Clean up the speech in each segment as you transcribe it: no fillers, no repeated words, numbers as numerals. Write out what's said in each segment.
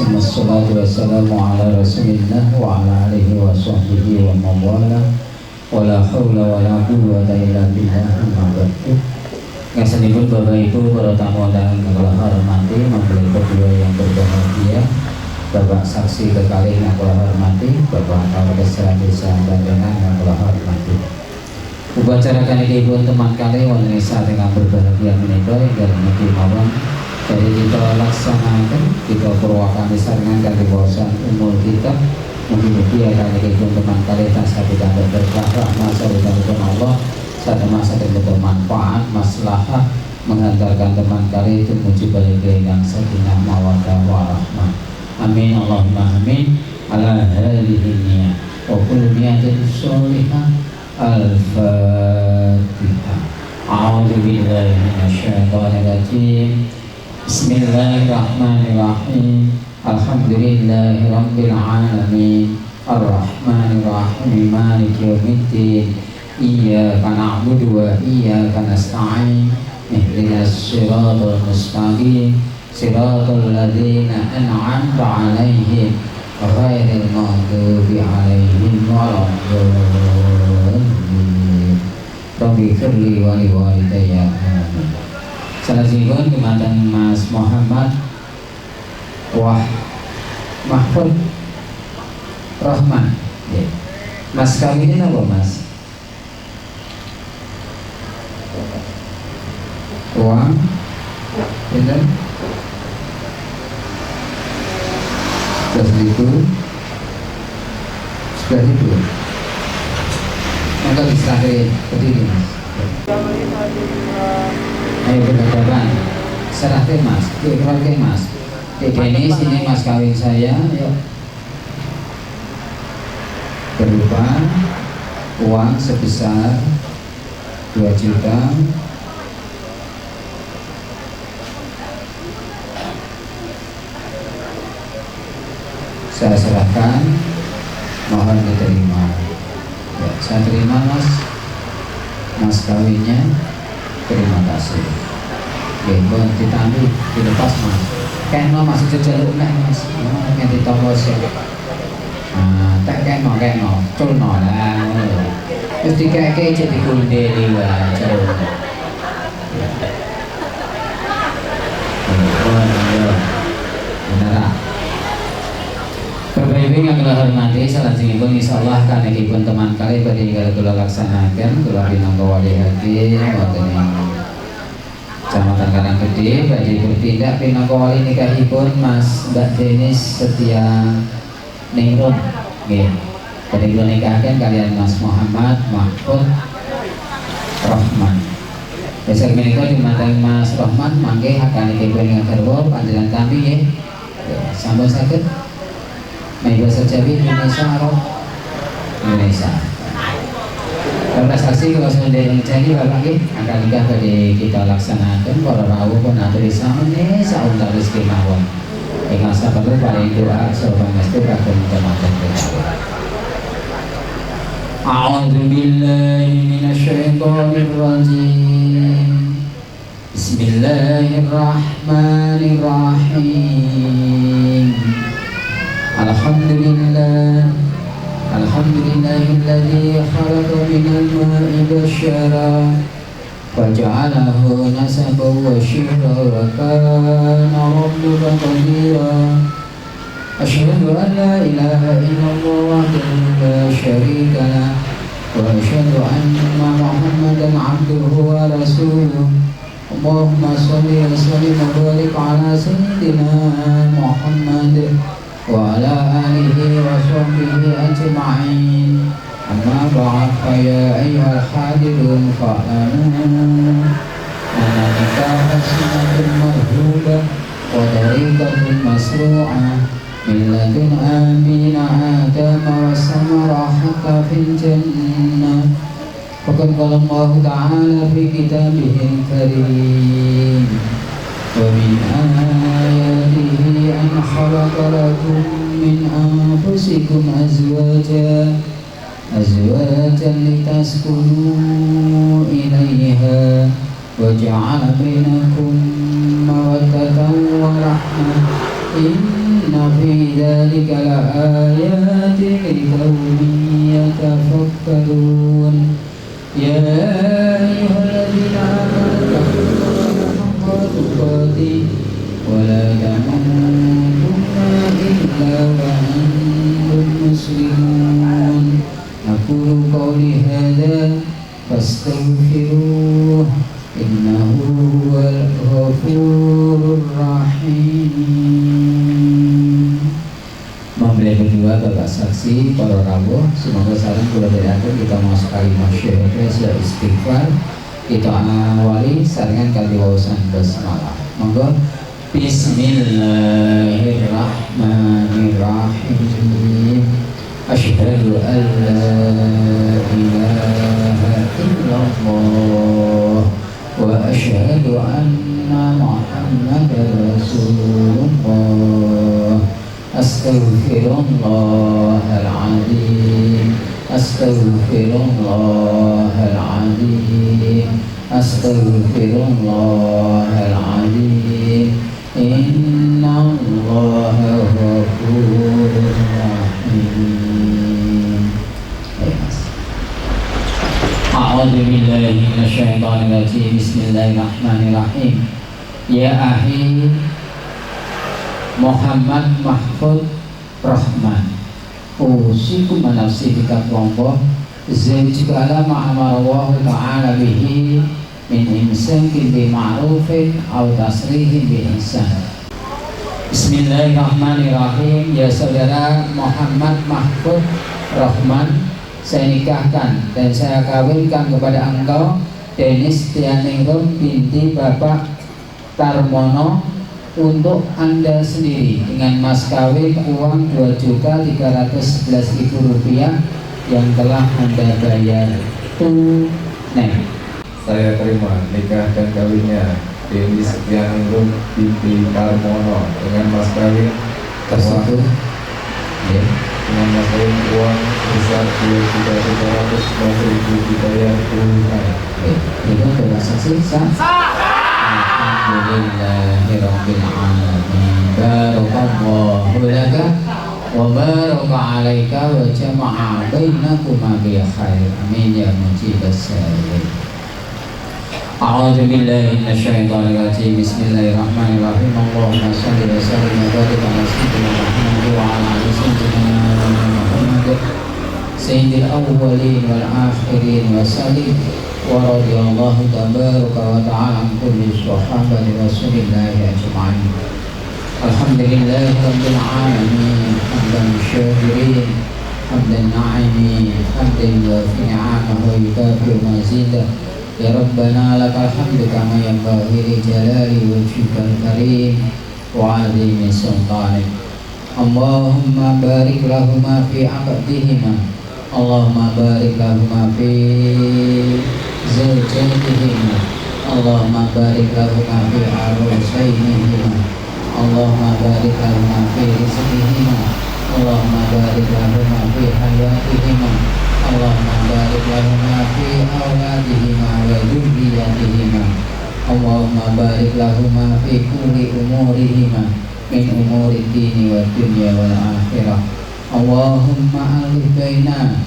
Wassalatu wassalamu ala rasulillah wa ala alihi wa sahbihi wa mawala wa la hawla wa la quwwata illa billah amma ba'du. Ngasanipun Bapak Ibu para tamu undangan yang kula hormati, mempelai kedua yang berbahagia, Bapak saksi kekalih yang kula hormati, Bapak Kapolres Desa Bandengan yang kula hormati. Upacara kali pun teman kali wonten saat yang berbahagia menika ingkang mugi mawon dari kita laksanakan kita purwakan sarengan kali wawasan umur kita mugi-mugi akan pun teman kali tansah pikantuk berkah rahmat saretanipun Allah satu masa dan bermanfaat maslahah menghantarkan teman kali itu menuju balik yang sakinah mawaddah warahmah. Amin Allahumma amin ala hadhihi niyah wa kullu niyatin sholihah. Al-Fatihah. A'udzu billahi minasyaitonir rajim. Bismillahirrahmanirrahim. Alhamdulillahirabbil alamin. Arrahmanir rahim. Maliki yaumiddin. Iyyaka na'budu wa iyyaka nasta'in. Ihdinas siratal mustaqim. Siratal ladzina an'amta 'alaihim ghairil maghdubi 'alaihim waladdallin. Rabbi firli wa li walidayya. Salajengipun dumateng Mas Muhammad Mahfud Rahman. Mas kawinnya apa Mas? Uang pinten? 11.000. Maka diserahkan berdiri Mas. Ayo berhadapan. Serahkan Mas. Keluarga Mas. Ini sini Mas kawin saya. Yuk. Berupa uang sebesar 2 juta. Saya serahkan. Mohon diterima. Ya, saya terima Mas kawinnya. Terima kasih. Bon ditambi dilepas Mas. Kena masih jejeluk nek Mas. Nek ditopos ya. Tak kena culno lah. Terus dikeke cek digundeli wae. Benar. Bapak Ibu yang kula hormati, salajengipun insyaallah kanekipun teman kali badhe ingkang kula laksanaken kula pinangka wali hati wonten ing Kecamatan Karanggede badhe bertindak pinangka wali nikahipun Mas Mbak Denis Setia Ningrum nggih. Badhe kula nikahaken kalian Mas Muhammad Mahfud Rahman. Besok menika dumateng Mas Rahman mangke akanipun ing garwa panjenengan kami nggih. Sampun saged bahasa Jawi Indonesia Arab Indonesia. Karena saksi kalau sudah jadi bapak akan nikah tadi kita laksanakan para rawuh pun atau di sana sauntar rezeki mawon. Ingat sahabat itu paling doa sobat itu akan menjamakan kita. A'udzu billahi minasyaitonir rajim. Bismillahirrahmanirrahim. Alhamdulillahilladzi khalaqa minal ma'i basyara faja'alahu nasaban wa syihra wa kana rabbuka qadira. Asyhadu an la ilaha illallah wahdahu la syarika lah wa asyhadu anna Muhammadan 'abduhu wa rasuluh. Allahumma shalli wa sallim wa barik ala sayyidina Muhammad wa ala alihi wa sahbihi ajma'in. Amma ba'd fa ya ayyuhal hadirun fa'lamu anna nikaha sunnatun marhubah wa tariqatun masru'ah min ladun abina Adam wa samara hatta fil jannah. Faqad qala Allah ta'ala fi kitabihil karim wa min ayatihi an khalaqa lakum min anfusikum azwajan litaskunu ilayha wa ja'ala bainakum mawaddatan wa rahmah. في ذلك لآيات لقوم يتفكرون يا أيها الذين آمنوا اتقوا الله حق تقاته ولا تموتن إلا وأنتم مسلمون أقول قولي هذا فاستغفروه إنه هو الغفور الرحيم. Mempelai kedua Bapak saksi para rawuh, semoga salam kula dherekaken kita maos kalimah syahadat istighfar. Kita awali sarengan kanthi waosan basmalah. Monggo. Bismillahirrahmanirrahim. Asyhadu an la ilaha illallah wa asyhadu anna Muhammadar Rasulullah. Astaghfirullahaladzim. Astaghfirullahaladzim. Astaghfirullahaladzim. Innallaha ghafurur rahim. A'udzu billahi minasyaitonir rajim. Bismillahirrahmanirrahim. Ya ahi Muhammad Mahfud Rahman, usikum nafsi bitaqwallah zalika alama amarallahu ta'ala bihi min imsakin bi ma'rufin aw tasrihin bi ihsan. Bismillahirrahmanirrahim. Ya saudara Muhammad Mahfud Rahman, saya nikahkan dan saya kawinkan kepada engkau Denis Tianingrum binti Bapak Tarmono untuk Anda sendiri dengan mas kawin uang Rp2.311.000 yang telah Anda bayar tunai. Saya terima nikah dan kawinnya Denis Tianingrum binti Tarmono dengan mas kawin tersebut dengan mas kawin uang sebesar Rp2.311.000 dibayar tunai. Itu adalah saksi sah. Alhamdulillahirabbil alamin. Barakallahu laka wa baraka alaika wa jama'a bainakuma bi khair. Amin ya mujibas sa'ilin. A'udzu billahi minasyaitonir rajim. Bismillahirrahmanirrahim. Allahumma shalli wa sallim wa barik ala sayyidina Muhammad wa ala ali sayyidina Muhammad sayyidil awwalin wal akhirin wa sallim wa radiyallahu tabaraka wa ta'ala an kulli sahabati rasulillahi ajma'in. Alhamdulillahi rabbil alamin. Hamdan syakirin, hamdan na'imin, hamdan wafi ni'amahu wa yukafi mazidah. Ya Rabbana lakal hamdu kama yanbaghi li jalali wajhikal karim wa 'azimi sultanik. Allahumma barik lahuma fi aqdihima. Allahumma barik lahuma fi zawjatihima. Allahumma barik lahuma fi arusainihima. Allahumma barik lahuma fi rizqihima. Allahumma barik lahuma fi hayatihima. Allahumma barik lahuma fi awladihima wa dzurriyyatihima. Allahumma barik lahuma fi kulli umurihima min umuri dini wa dunya wal akhirah. Allahumma alif baina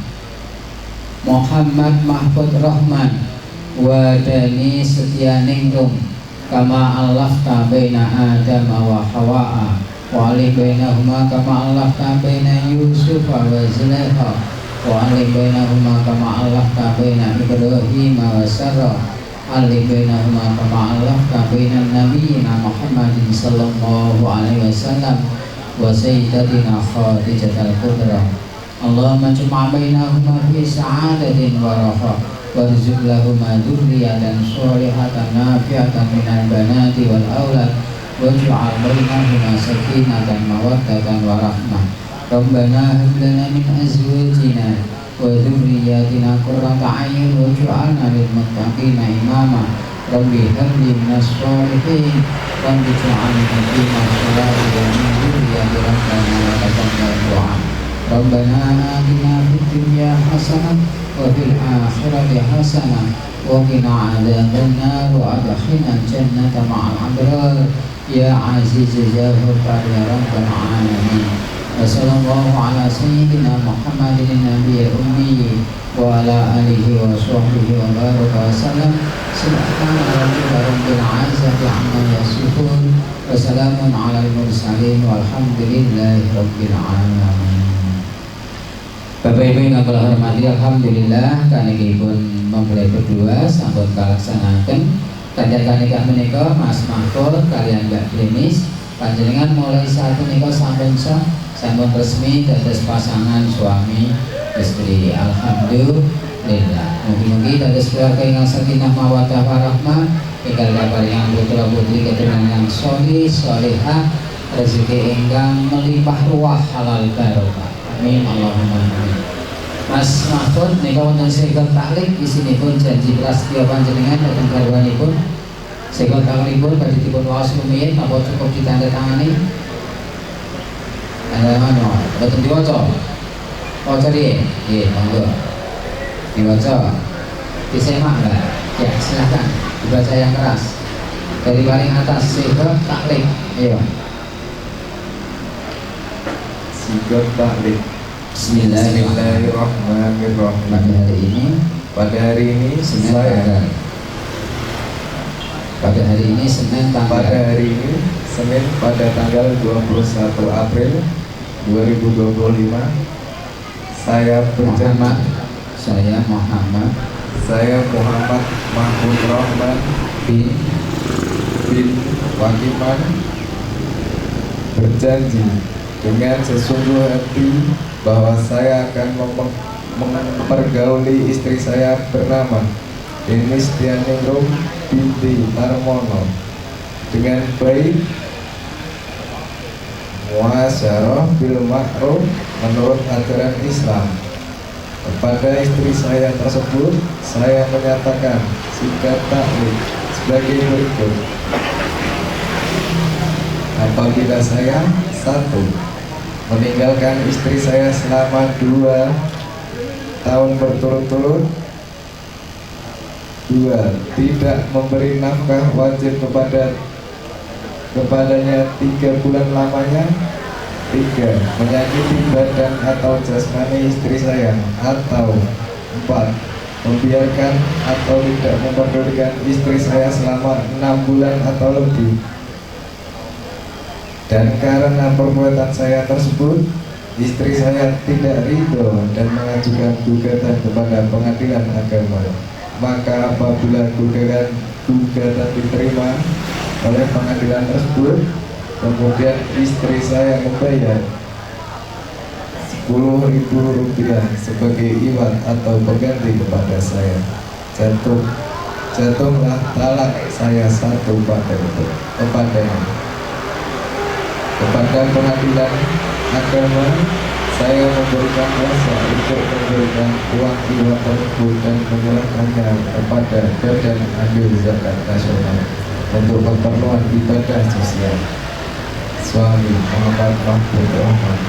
Muhammad Mahfud Rahman wa Dani Setianingrum kama alafta baina Adam wa Hawa wa alif bainahuma kama alafta baina Yusuf wa Zulaikha wa alif bainahuma kama alafta baina Ibrahim wa Sarah alif bainahuma kama alafta baina nabiyyina Muhammadin sallallahu alaihi wasallam wa sayyidatina Khadijatul Kubra. Allahumma jma' bainahuma fi sa'adatin wa raha warzuq lahuma dzurriyyatan shalihatan nafi'atan minal banati wal aulad waj'al bainahuma sakinatan mawaddatan wa rahmah. Rabbana hab lana min azwajina wa dhurriyyatina qurrata a'yun waj'alna lil muttaqina imama. Rabbi habli minas sholihin Rabbi ij'alni muqima sholati wa min dhurriyyati rabbana wa taqabbal du'a. Rabbana atina fid dunya hasanah wa fil akhirati hasanah wa qina adzaban nar wa adkhilna jannata ma'al abrar ya aziz ya ghafar ya rabbal alamin. Wassallallahu ala sayyidina Muhammadin nabiyil ummi wa ala alihi wa sahbihi wa baraka wasallam. Subhana rabbika rabbil izzati amma yasifun wa salamun alal mursalin walhamdulillahi rabbil alamin. Bapak Ibu yang kula hormati, alhamdulillah kaniki-pun memulai berdua sampun kalaksanaken kanjeng-kanjeng menika Mas Mahfud kalian Mbak Denis panjenengan mulai saat menika sampun sampun resmi dados pasangan suami istri. Alhamdulillah. Mugi-mugi dados keluarga ingkang sakinah mawaddah warahmah, ingkang kaparingan putra putri keturunan yang sholih sholihah, rezeki ingkang melimpah ruah halal barokah. Amin Allahumma amin. Mas Mahfud nika wonten sekon taklik isinipun janji prasetya panjenengan dhateng garwanipun. Sekon taklikipun badhe dipun waos rumiyin napa cukup ditandatangani? Ada mana? Betul diwaca. Waca dia, monggo. Diwaca. Disemak enggak? Ya, silakan. Dibaca yang keras. Dari paling atas sikap taklik. Ayo. Sikap taklik. Bismillahirrahmanirrahim. Pada hari ini Senin pada tanggal 21 April 2025 saya Muhammad Mahmud Rahman bin Wakiman berjanji dengan sesungguh hati bahwa saya akan mempergauli istri saya bernama Denis Dianingrum binti Tarmono dengan baik, muasyarah bil ma'ruf menurut ajaran Islam. Kepada istri saya tersebut saya menyatakan sikap taklik sebagai berikut. Apabila saya 1. meninggalkan istri saya selama 2 tahun berturut-turut, 2. tidak memberi nafkah wajib kepadanya 3 bulan lamanya, 3. menyakiti badan atau jasmani istri saya, atau 4. membiarkan atau tidak memperdulikan istri saya selama 6 bulan atau lebih. Dan karena perbuatan saya tersebut, istri saya tidak ridho dan mengajukan gugatan kepada pengadilan agama. Maka apabila gugatan diterima oleh pengadilan tersebut, kemudian istri saya membayar Rp10.000 sebagai iwat atau pengganti kepada saya, jatuhlah talak saya 1 kepadanya. Kepada pengadilan agama saya memberikan kuasa untuk memberikan uang iwat tersebut dan menyerahkannya kepada Badan Amil Zakat Nasional untuk keperluan ibadah sosial. Suami Muhammad Mahmud Rahman.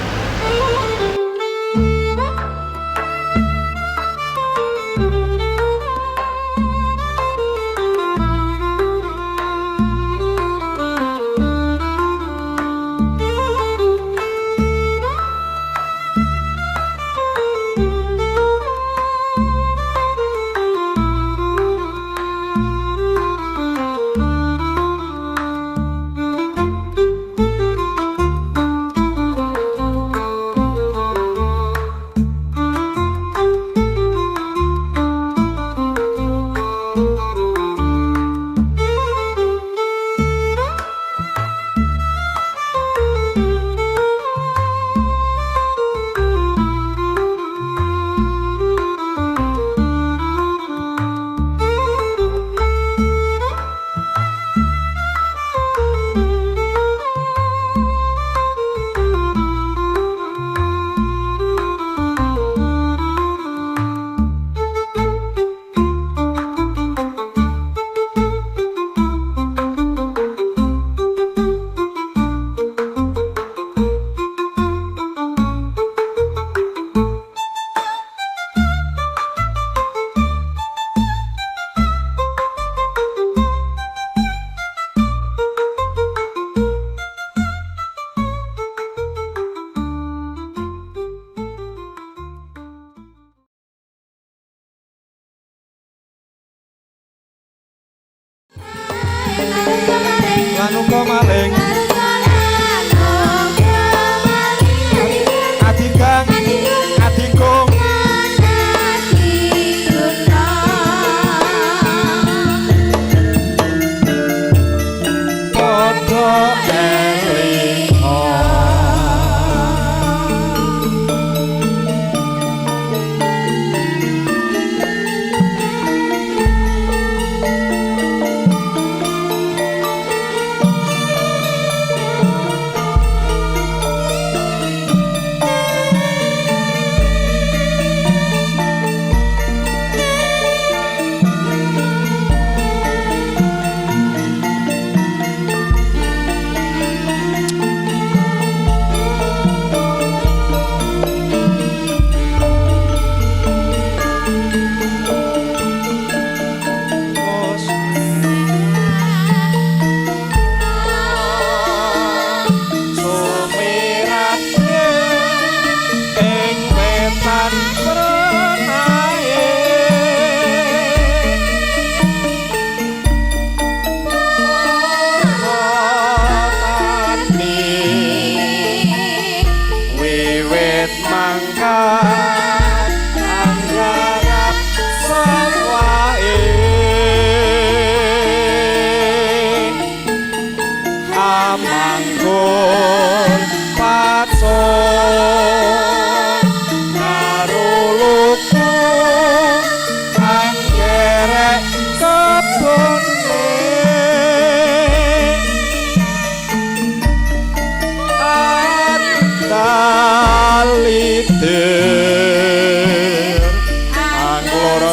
manuka maling adikang adikung padha elinga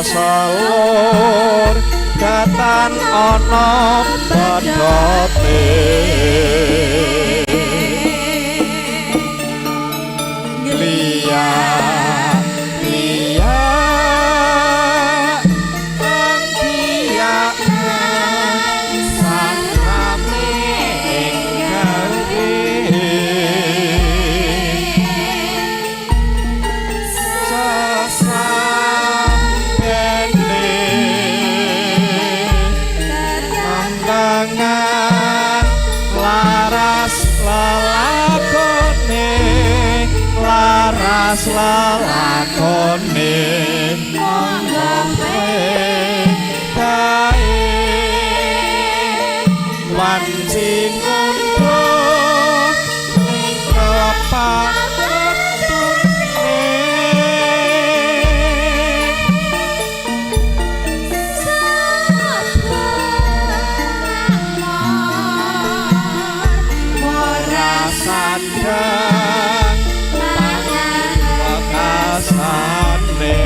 salur datan ana padhote liya liya angkia sangrame gawe laras lalakone monggo kae wanci ngunduh ning sandang wekasane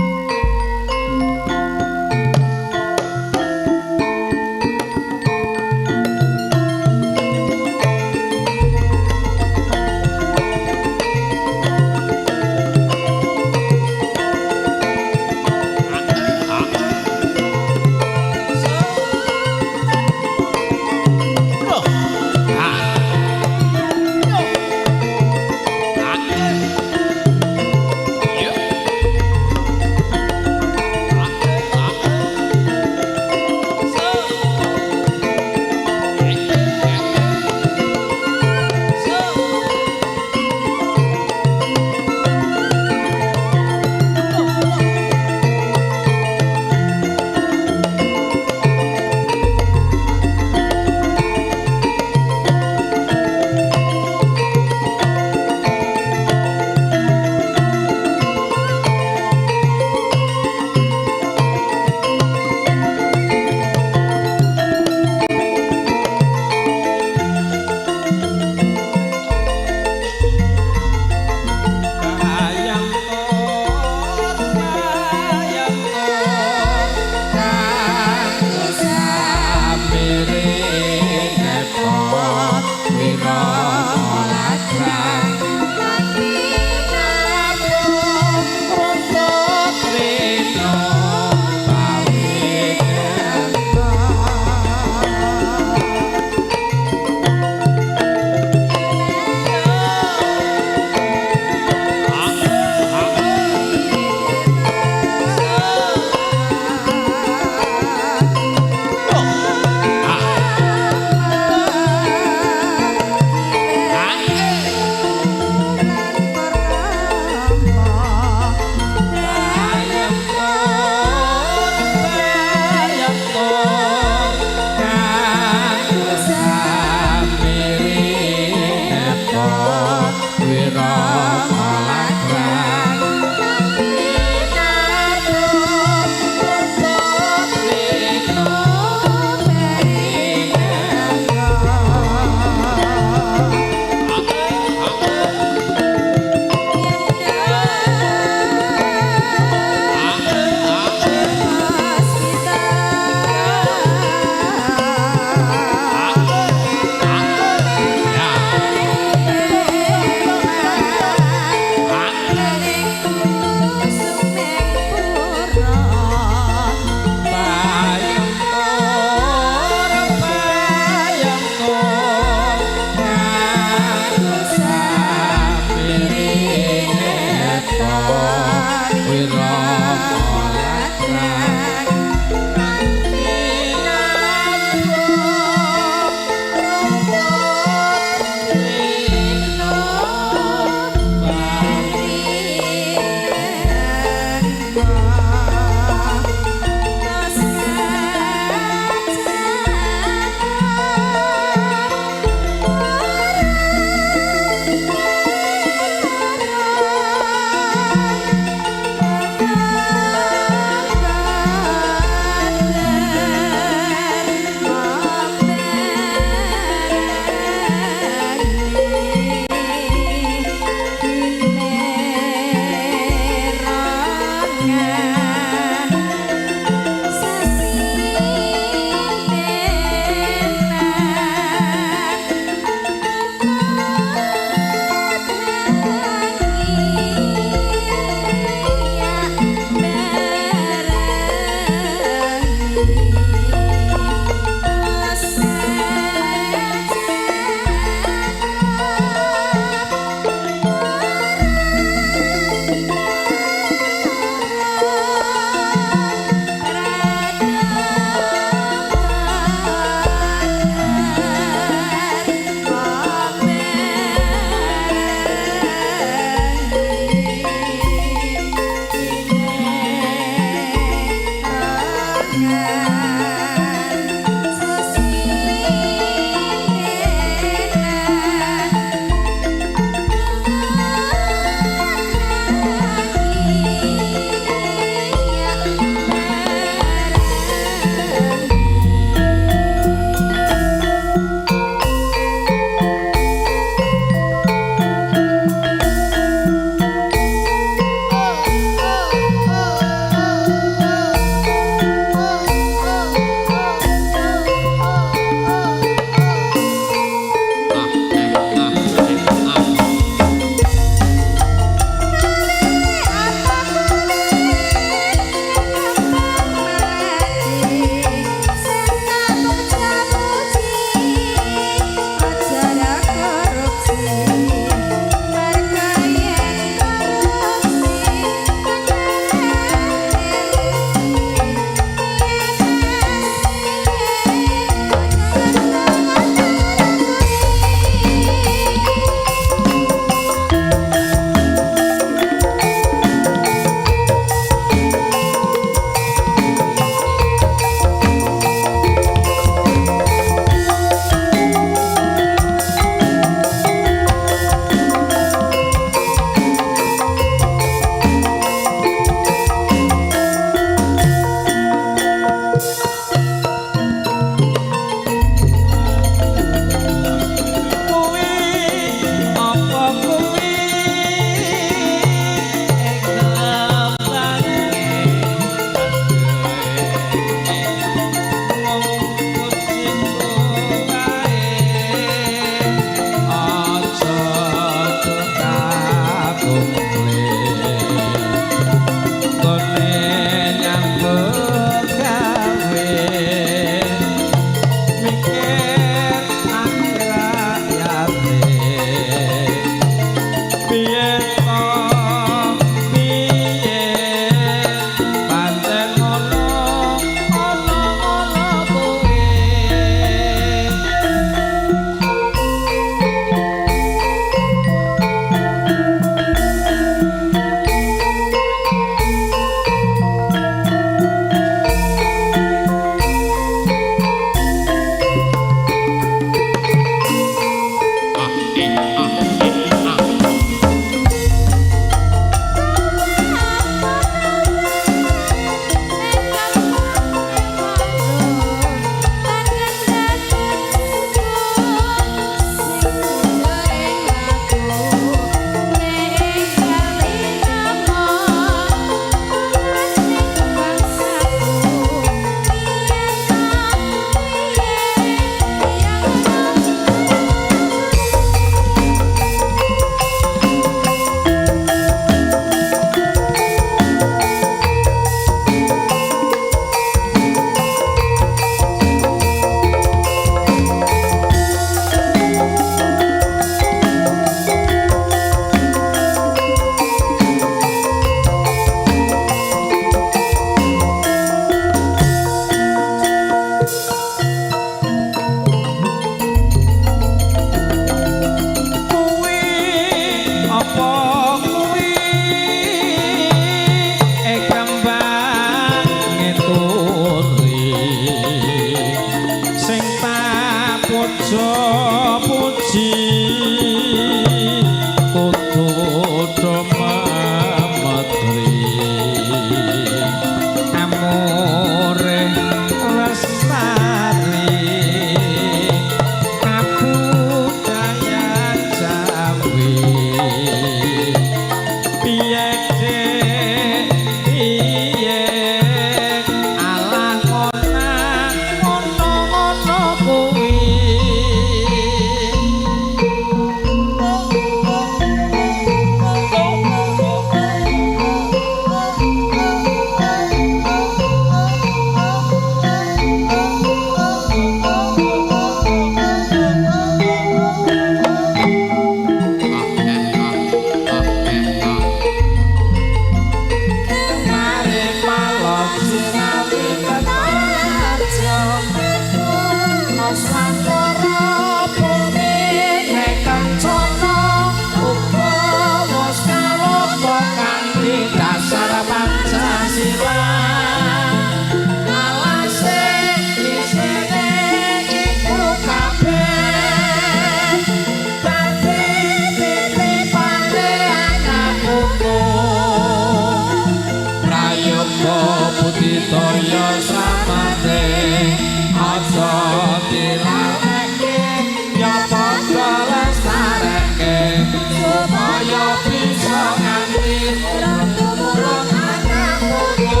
bisa nganti rong tumurun anak putu.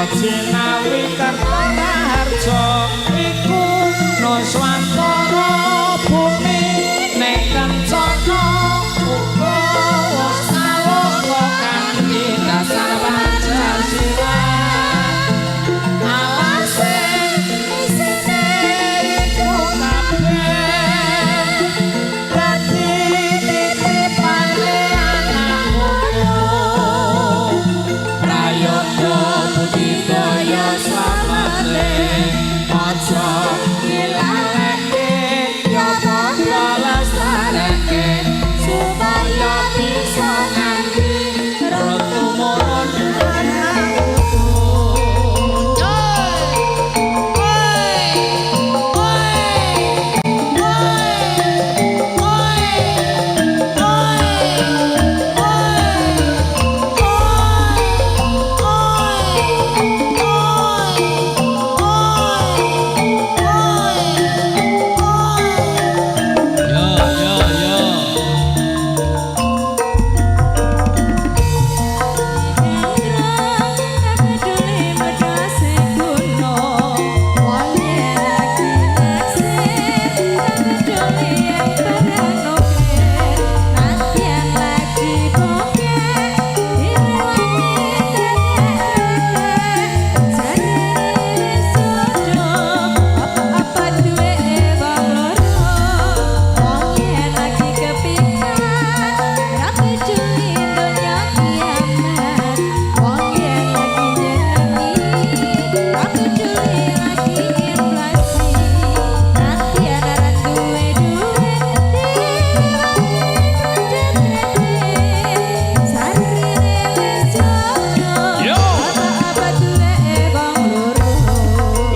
Sinawi Kertana Harjo iku Nuswantara bumi nek kencana uga wis alona kanthi dasar Pancasila. Alase isine iku kabeh dadi titipane anak putu. Prayoga budidaya slamane aja dilaleke ya padha lestareke supaya bisa nganti rong tumurun anak putu.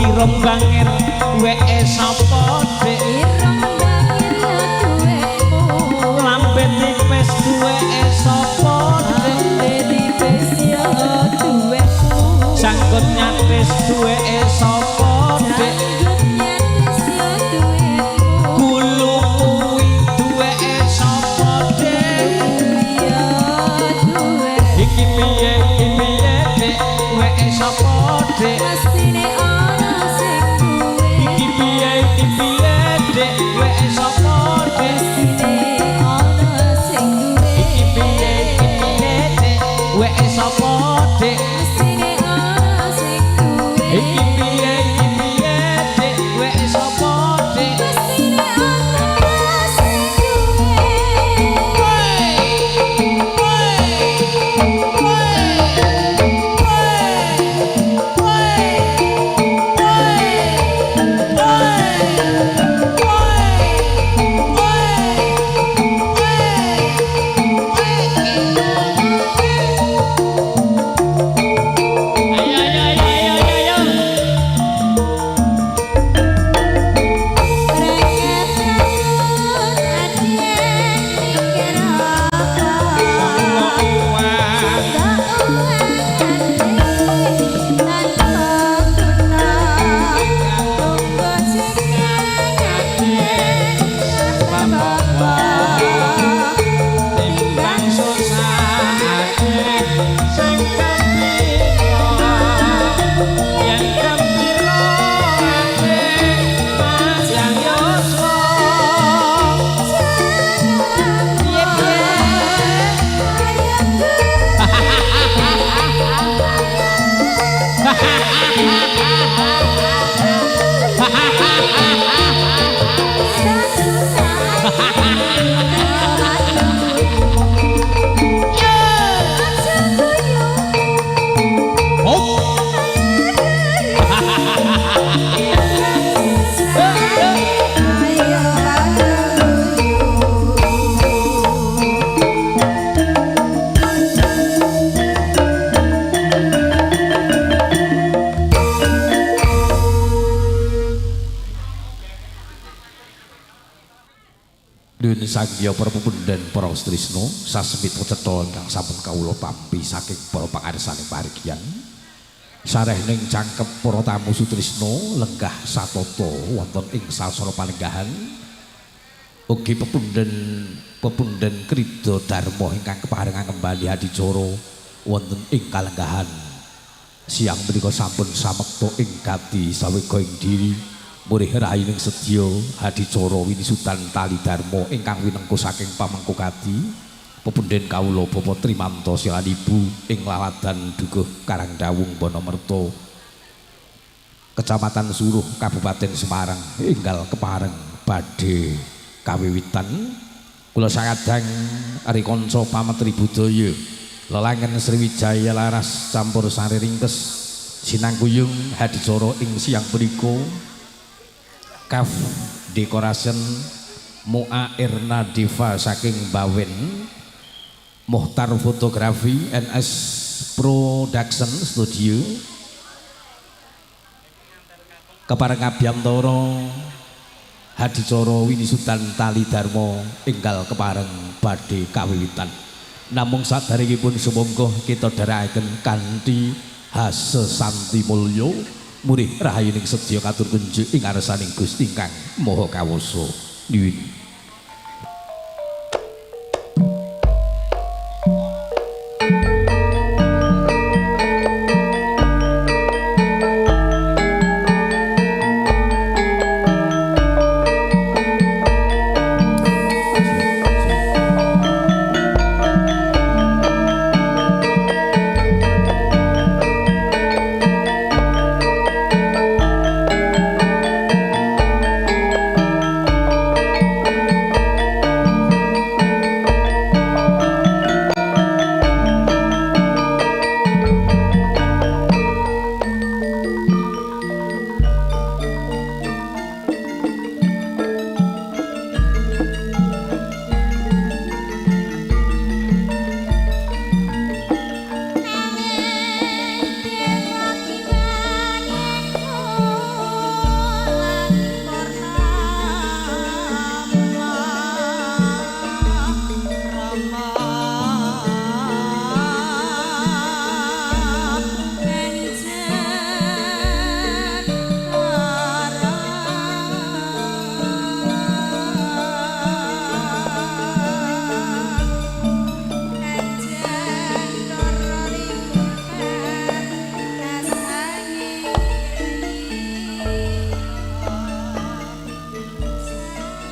Irung bangir duweke sapa dik? Irung bangir duwekmu. Lambe tipis duweke sapa dik? Lambe tipis ya duwekmu. Janggut nyatis duweke sapa dik? Janggut nyatis ya duwekmu. Gulu kuwi duweke sapa dik? Ya duwek. Iki piye dik? Duweke sapa dik? Mestine iki piye dik duweke sapa dik? Mestine ana sing duwe. Iki piye dik duweke sapa dik? Mestine ana sing duwe. Iki piye dik duweke sapa dik? Mestine ana sing Nuwun sangya para pepundhen para tresna sasmita cetha ingkang sampun kawula tampi saking para pangarsaning parigyan. Sareh ning cangkep para tamu sutrisna lenggah satata wonten ing sasana palenggahan. Ugi pepundhen krida dharma ingkang keparengan kembali adicara wonten ing kalenggahan. Siang menika sampun samekta ing gati sawega ing diri murih rayining sedya adicara winisutan tali dharma ingkang winengku saking pamengku kati. Pepundhen kawula Bapak Trimanto Silan Ibu ing Laladan Dukuh Karangdawung Bonomerto Kecamatan Suruh Kabupaten Semarang enggal kepareng badhe kawiwitan kula sakadang ari kanca pametri budaya lelangen Sriwijaya laras campur sari ringkes sinangguyung hadicara ing siang punika Kaf Decoration Mua Irna Diva saking Bawen Muhtar Fotografi NS Production Studio kepareng abiyantara hadicara winisutan tali dharma enggal kepareng badhe kawiwitan. Namung saderengipun sumangga kita dherekaken kanthi hase santi mulya murih rahayuning sedya katur kunjuk ing ngarsaning Gusti ingkang Maha Kawasa. Nuwun.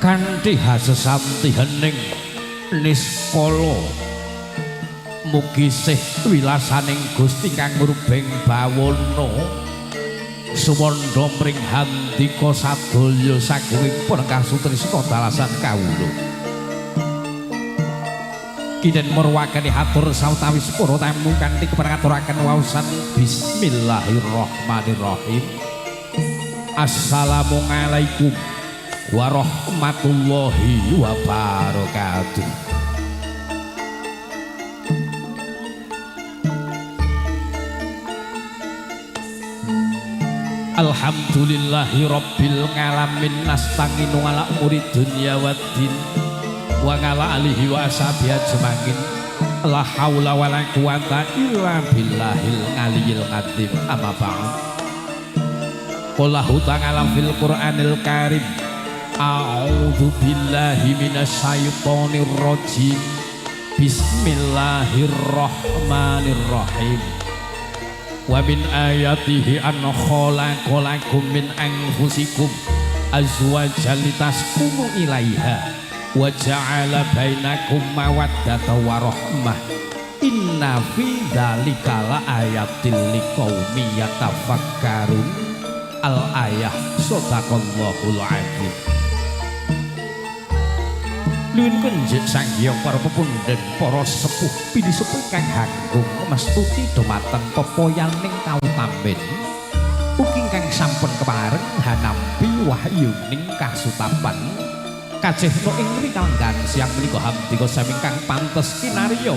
Kanthi hasesanti hening niskala mugi sih wilasaning Gusti kang murbeng bawana sumandha mring handika sadaya saking penengkah sutrisna dalasan kawula kiden marwakani hatur sawetawis para tamu kanthi keparengaturaken waosan bismillahirrahmanirrahim. Assalamualaikum warahmatullahi wabarakatuh. Alhamdulillahi rabbil ngalamin nasta'inu ala umuri dunya waddin wa ngala alihi wa ashabihi ajmain la haula wa la quwata illa billahil aliyyil azim amma ba'd. Qullahu ta'ala fil Qur'anil Karim a'udzu billahi minasyaitonir rajim. Bismillahirrahmanirrahim. Wa min ayatihi an khalaqalakum min anfusikum azwajan litaskunu ilaiha wa ja'ala bainakum mawaddatan wa rahmah. Inna fi dzalika laayatil liqaumi yatafakkarun. Al-ayah sadaqallahul azim. Nuwun kenjik sanggya para pepundhen para sepuh pilih sepuh kang hanggung mestuti dumateng pepoyaning kautamben ugi kang sampun kepareng hanampi wahyuning kasutapan kajehna ing rikalenggan siang menika hamdika sami kang pantes kinarya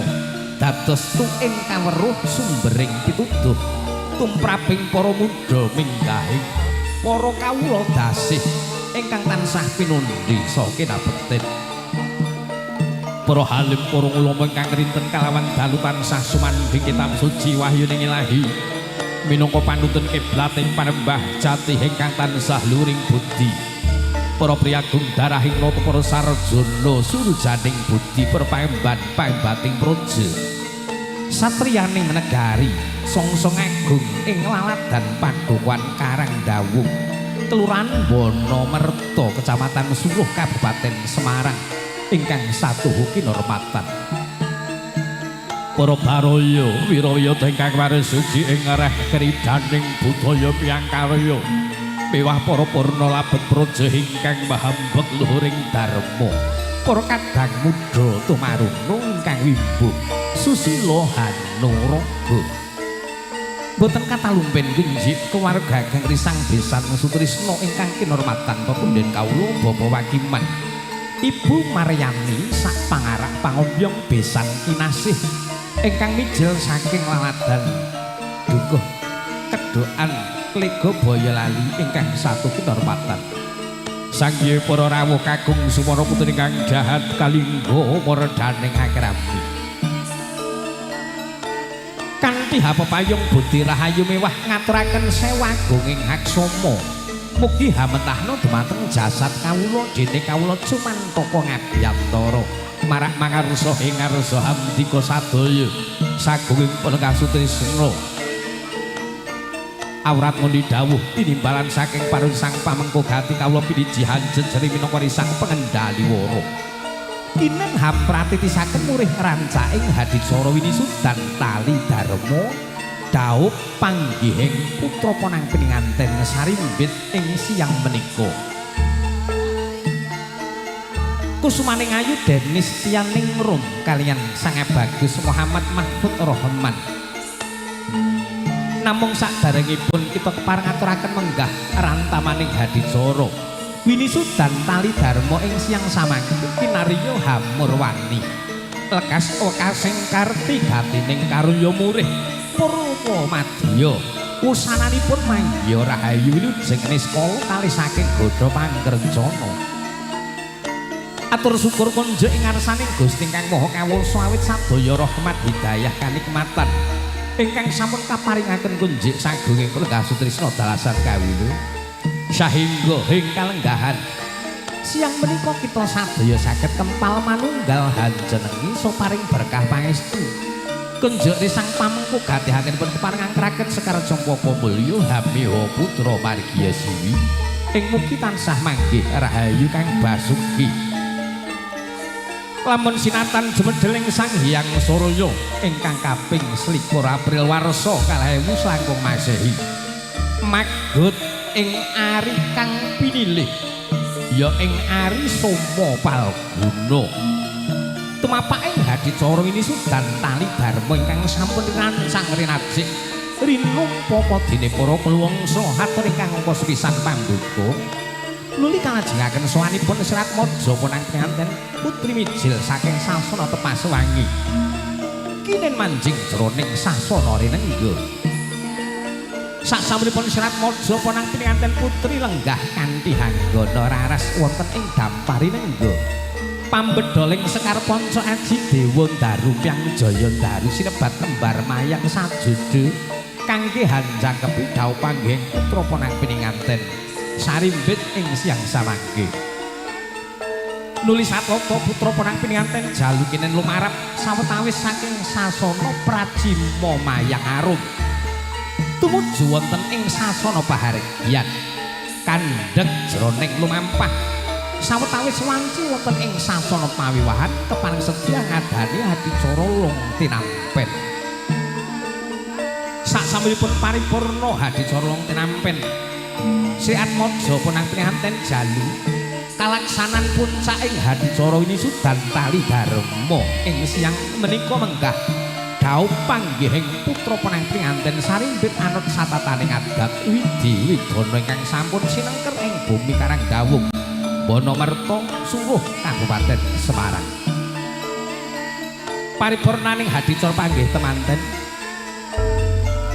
dados tuing kaweruh sumbering pituduh tumraping para muda minggahing para kawula dasih ingkang tansah pinundi saking kinabekten para halim para ulama ingkang rinten kalawan dalu tansah sumandhing kitab suci wahyuning ilahi minangka panuntun kiblat ing panembah jati ingkang tansah luring budi para priyagung darahing nata para sarjana surjaning budi perpaemban paembating projo satriyaning negari songsong agung ing laladan padukuhan Karangdawung Kelurahan Wonomerto Kecamatan Suruh Kabupaten Semarang ingkang satuhu kinurmatan para baraya wiraya ingkang waris suci ing areh kridaning budaya piyangkarya mewah para purna labet praja ingkang mahambek luhuring dharma para kadang muda tumaruna ingkang wimbuh susila hanuraga boten katalumpen winjik keluarga Kang Risang Besan Sutrisno ingkang kinurmatan pepunden kawula Bapak Wakiman Ibu Maryani sak pangarak pangombyong Besan Kinasih ingkang mijil saking laladan dukuh kedokan Klego Boyolali ingkang satu kinurmatan sanggihe para rawuh kakung sumana putri ingkang dahat kalingga mardhaning akrami kanthi hapepayung budi rahayu mewah ngaturaken sewa gunging haksama mugi hamentahna dumateng jasad kawula dene kawula cumantaka ngabiyantara marak mangarsa ing ngarsa hamdika sadaya sagunging Penengah Sutrisno awrat mundi dawuh tinimbalan saking paring sang pamengko gati kawula pinijihan jejeri minangka risang pengendali wara kinen hampratitisaken murih rancaing hadicara winisudan tali dharma daup panggihing putra ponang pinanganten sarimbit ing siang menika kusumaning ayu Denis Tianing Rum kalian Sang Bagus Muhammad Mahfud Rahman namung saderengipun kita kepareng aturaken menggah rantamaning hadicara winisudan tali dharma ing siang samangke kinarya hamurwani lekas okasing karti gatining karunya murih purwa madya usananipun mangya rahayu wilujeng niskala kali saking godha pangrencana atur syukur konjuk ing ngarsaning Gusti Kang Maha Kawasa awit sadaya rahmat hidayah kanikmatan ingkang sampun kaparingaken konjuk sagunging Penengah Sutrisno dalasan kawula sahingga ing kalenggahan siang menika kita sadaya saged kempal manunggal hanjenengi soparing berkah pangestu kunjuk risang pamengku gatihanipun kepareng angkraken Sekar Jompoko Mulya Hamiha putra margiya siwi ing mugi tansah manggih rahayu Kang Basuki lamun sinatan jemedeling Sang Hyang Surya ingkang kaping 21 April warsa 2000 Masehi magut ing ari kang pinilih ya ing ari Soma Palguna tumapaking hadicara winisudan tali dharma ingkang sampun rancang rinajik rinumpa padine para kuluwangsa hatur ingkang angka sepisan pambuka nuli kalajengaken sowanipun Serat Maja Ponang Pinganten putri mijil saking sasana Tepaswangi kinen manjing jroning sasana rinengga sasampunipun Serat Maja Ponang Pinganten putri lenggah kanthi hanggana raras wonten ing Dampari Nengga pambedholing Sekar Panca Aji Dewa Daru Pyang Jaya Daru sinebat kembar mayang sajude kangge hanjangkepi dhaup panggih putra Ponang Pinganten sarimbit ing siang samangke nulis satloto putra Ponang Pinganten jalukinen lumarap sawetawis saking sasana Prajima Mayang Arum tumuju wonten ing sasana pahargyan kandheg jroning lumampah sawetawis wanci wonten ing sasana pawiwahan kepareng sedya ngadani adicara long tinampen sasampunipun paripurna hadicara long tinampen Serat Maja Ponang Pinganten jalu kalaksanan puncak ing hadicara winisudan tali dharma ing siang menika menggah dhaup panggihing putra Ponang Pinganten sarimbit anut satataning adat Widi Widana ingkang sampun sinengker ing bumi Karangdawung Wonomerto Suruh Kabupaten Semarang paripurnaning hadicara panggih temanten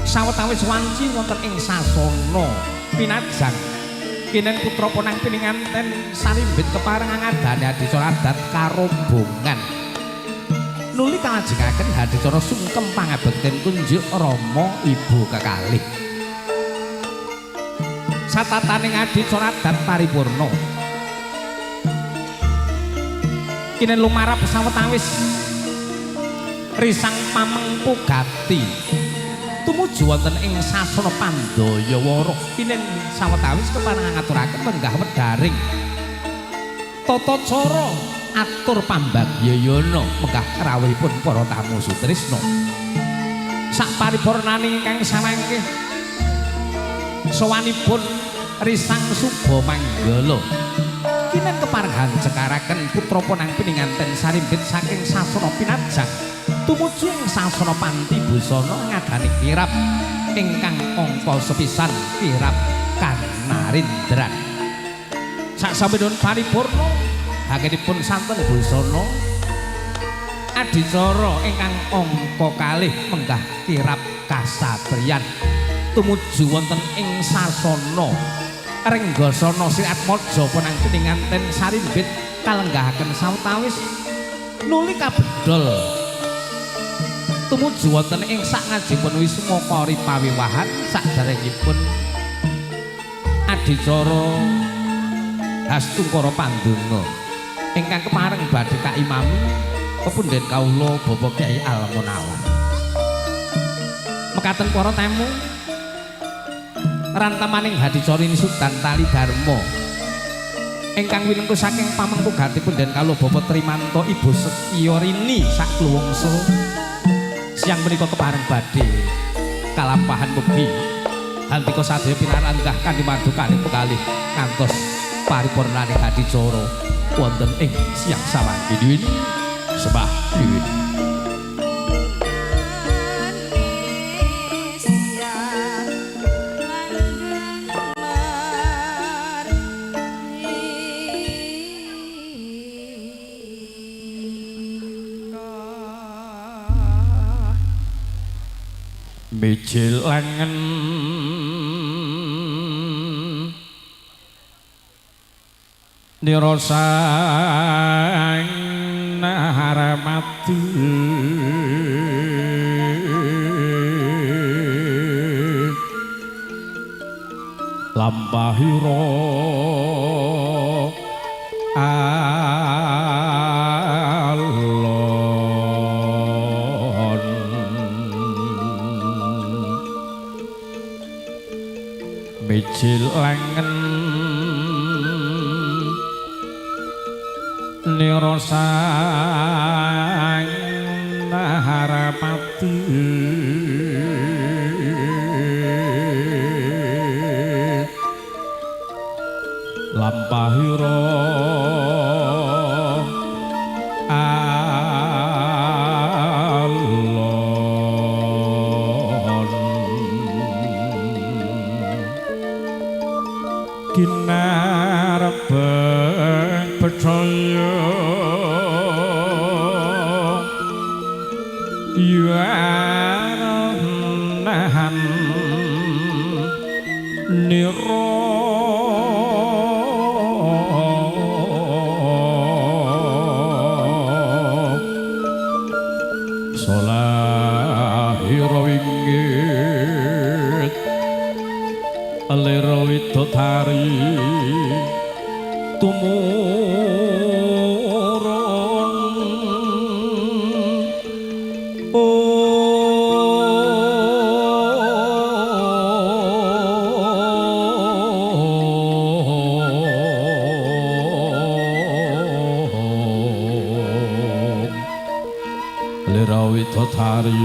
sawetawis wanci wonten ing sasana pinajang kinen putra Ponang Pinganten sarimbit kepareng ngadani adicara adat karombongan nuli kalajengaken hadicara sungkem pangabekten kunjuk Rama Ibu kekalih. Satataning adicara adat paripurna kinen lumarap sawetawis risang pamengku gati tumuju wonten ing sasana Pandayawara kinen sawetawis kepareng ngaturaken lenggah wedaring tata cara atur pambagyayana menggah rawuhipun para tamu sutrisna sak paripurnaning ingkang samangke sowanipun risang Suba Manggala kinen keparengan cekaraken putra ponang pininganten sarimbit saking sasana pinajang tumuju ing sasana Panti Busana ngadani kirab ingkang angka sepisan kirab Kanarindran sasampunipun paripurna anggenipun santen busana adicara ingkang angka kalih menggah kirab kasatriyan tumuju wonten ing sasana Renggasana Siratmaja ponang pininganten sarimbit kalenggahaken sawetawis nuli kabedol tumuju wonten ing sangajipun wisma paripawiwahan saderengipun adicara Hastungkara Pandonga ingkang kepareng badhe kaimami pepundhen kawula Bapak Kyai Almonawar. Mekaten para tamu rantamaning hadicara Sudan Tali Dharma ingkang winengku saking pamengku gatipun den kawula Bapak Trimanto Ibu Setyorini sakluwungsa siang menika kepareng badhe kalampahan mugi handika sadaya pinaranggah kanthi madukane kekalih ngantos paripurnaning hadicara wonten ing siang sawangi sembah wiwit. Mijil langen nira sang naharamati lampahira alon mijil langen nira sang naharapati lampahira alon kinarepeng percaya nahan nira salahira winggit lera widodari tumurun lera widodari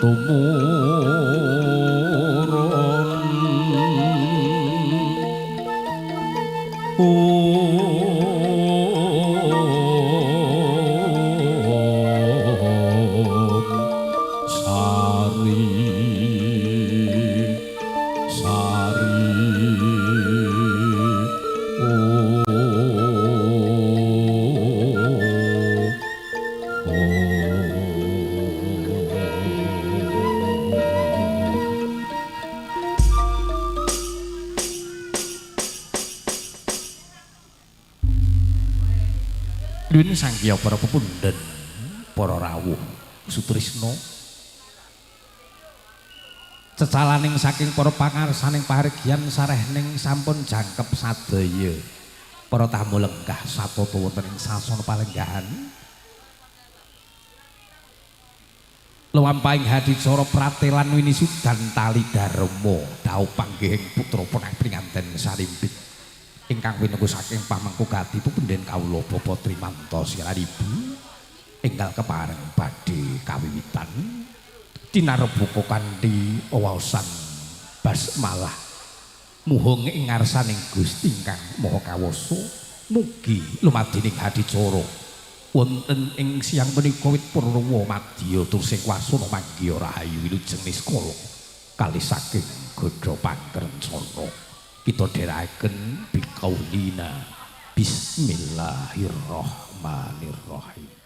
tumurun sari Duwin sangya para pepundhen, para rawuh Sutrisno. Cecalaning saking para pangarsaning pahargyan sarehning sampun jangkep sadaya. Para tamu lenggah satata wonten ing sasana palenggahan. Luwampahing hadicara pratelan winisudan tali dharma dawuh panggihing putra penganten sarimpit ingkang winengku saking pamangku gati pepundhen kawula Bapa Trimanta Siraribu enggal kepareng badhe kawiwitan tinarebuka kanthi waosan basmalah muhung ing ngarsaning Gusti ingkang Maha Kawasa mugi lumadining hadicara wonten ing siang menika wit Purwa madya tur sing wasana manggiya rahayu wilujeng niskala kalih saking Godha Pangrencana kita dherekaken bikaulina bismillahirrahmanirrahim.